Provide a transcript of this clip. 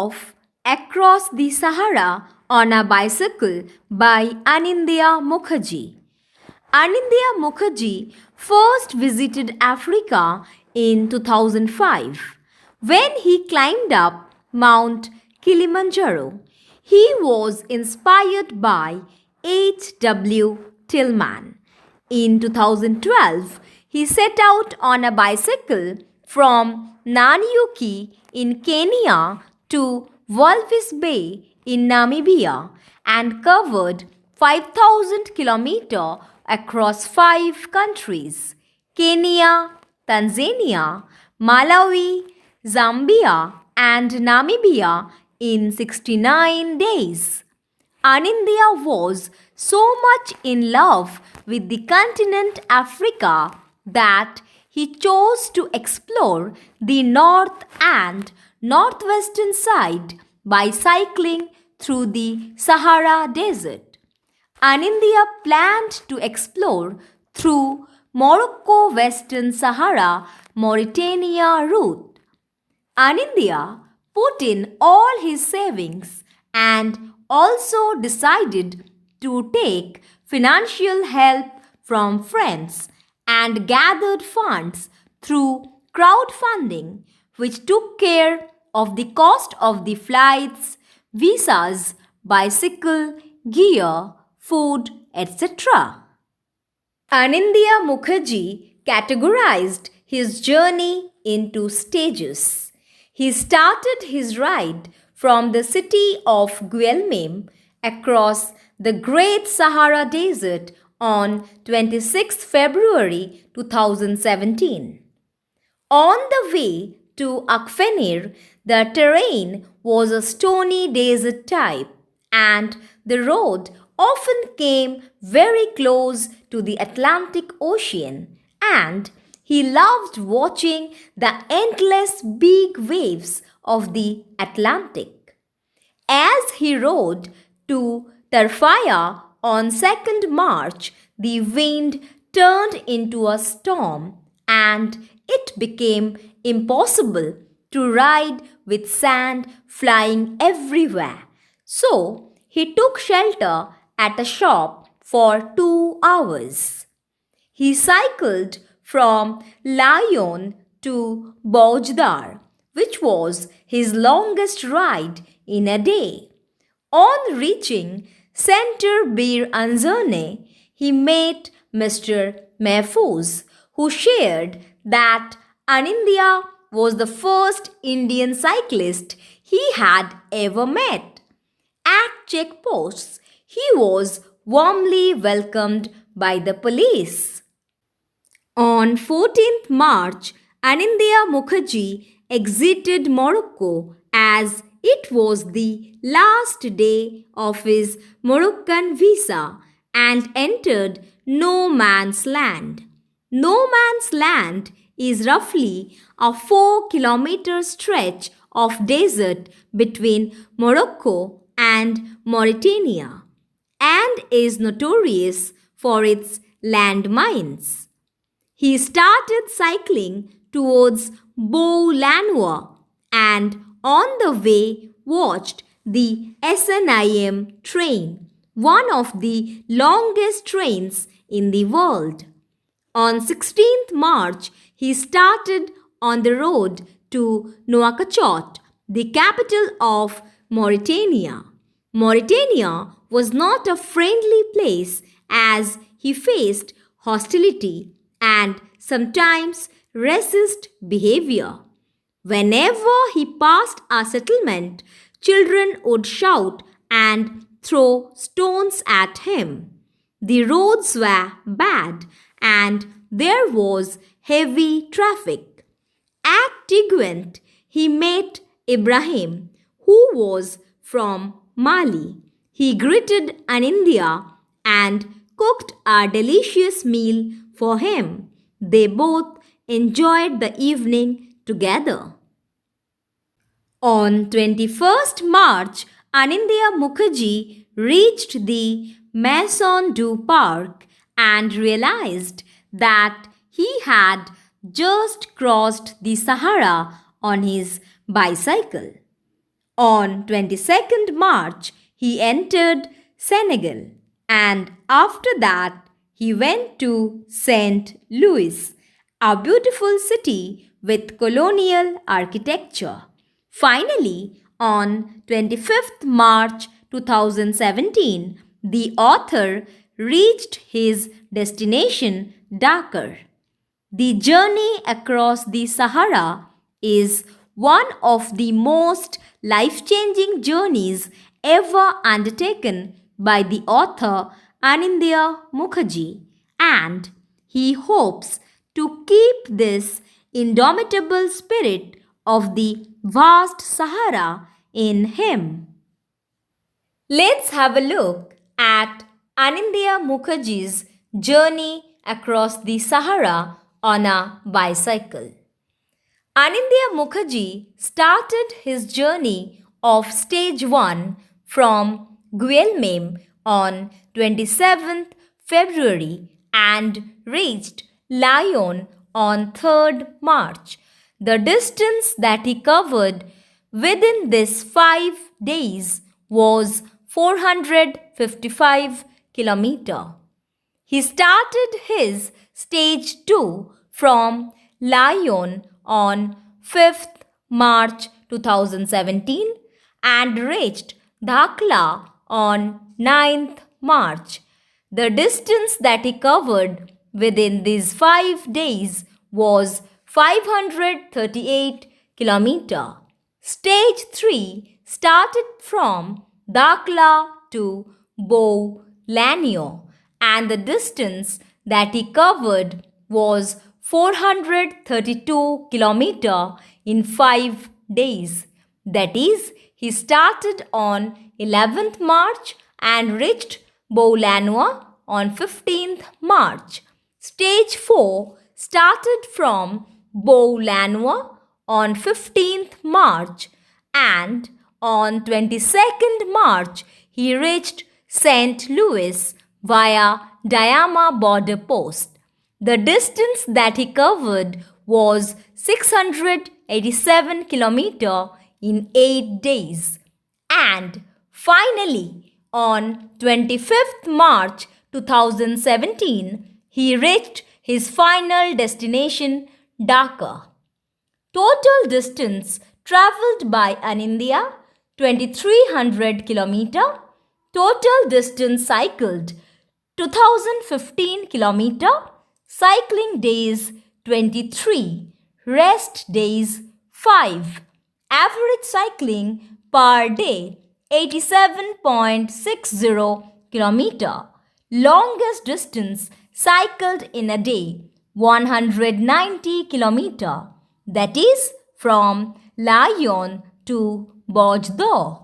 of Across the Sahara on a Bicycle by Anindya Mukherjee. Anindya Mukherjee first visited Africa in 2005 when he climbed up Mount Kilimanjaro. He was inspired by H.W. Tillman. In 2012, he set out on a bicycle from Nanyuki in Kenya to Walvis Bay in Namibia and covered 5,000 kilometers across 5 countries: Kenya, Tanzania, Malawi, Zambia, and Namibia in 69 days. Anindya was so much in love with the continent Africa that he chose to explore the north and northwestern side by cycling through the Sahara Desert. Anindya planned to explore through Morocco Western Sahara Mauritania route. Anindya put in all his savings and also decided to take financial help from friends and gathered funds through crowdfunding, which took care of the cost of the flights, visas, bicycle, gear, food, etc. Anindya Mukherjee categorized his journey into stages. He started his ride from the city of Guelmim across the Great Sahara Desert on 26 February 2017. On the way to Akfenir, the terrain was a stony desert type and the road often came very close to the Atlantic Ocean, and he loved watching the endless big waves of the Atlantic. As he rode to Tarfaya on 2nd March, the wind turned into a storm and it became impossible to ride with sand flying everywhere. So he took shelter at a shop for 2 hours. He cycled from Lyon to Boujdar, which was his longest ride in a day. On reaching Center Bir Anzane, he met Mr. Mahfouz, who shared that Anindya was the first Indian cyclist he had ever met. At checkposts, he was warmly welcomed by the police. On 14th March, Anindya Mukherjee exited Morocco as it was the last day of his Moroccan visa and entered No Man's Land. No Man's Land is roughly a 4-kilometer stretch of desert between Morocco and Mauritania and is notorious for its landmines. He started cycling towards Bou-Lanois and on the way watched the SNIM train, one of the longest trains in the world. On 16th March, he started on the road to Nouakchott, the capital of Mauritania. Mauritania was not a friendly place as he faced hostility and sometimes racist behavior. Whenever he passed a settlement, children would shout and throw stones at him. The roads were bad and there was heavy traffic. At Tigwent, he met Ibrahim, who was from Mali. He greeted Anindya and cooked a delicious meal for him. They both enjoyed the evening together. On 21st March, Anindya Mukherjee reached the Maison du Parc and realized that he had just crossed the Sahara on his bicycle. On 22nd March, he entered Senegal, and after that, he went to St. Louis, a beautiful city with colonial architecture. Finally, on 25th March 2017, the author reached his destination, Dakar. The journey across the Sahara is one of the most life changing journeys ever undertaken by the author Anindya Mukherjee, and he hopes to keep this indomitable spirit of the vast Sahara in him. Let's have a look at Anindya Mukherjee's journey across the Sahara on a bicycle. Anindya Mukherjee started his journey of stage 1 from Guelmim on 27th February and reached Lyon on 3rd March. The distance that he covered within these 5 days was 455 kilometers. He started his stage 2 from Lyon on 5th March 2017 and reached Dakhla on 9th March. The distance that he covered within these 5 days was 538 kilometers. Stage 3 started from Dakhla to Bou-Lanio, and the distance that he covered was 432 kilometers in 5 days. That is, he started on 11th March and reached Bou-Lanio on 15th March. Stage 4 started from Bou-Lanio on 15th March and on 22nd March he reached St. Louis via Diama border post. The distance that he covered was 687 kilometers in 8 days. And finally, on 25th March 2017, he reached his final destination, Dakar. Total distance travelled by Anindya 2300 kilometers. Total distance cycled 2015 kilometers. Cycling days 23. Rest days 5. Average cycling per day 87.60 kilometers. Longest distance cycled in a day 190 kilometers. That is from Lyon to Bordeaux.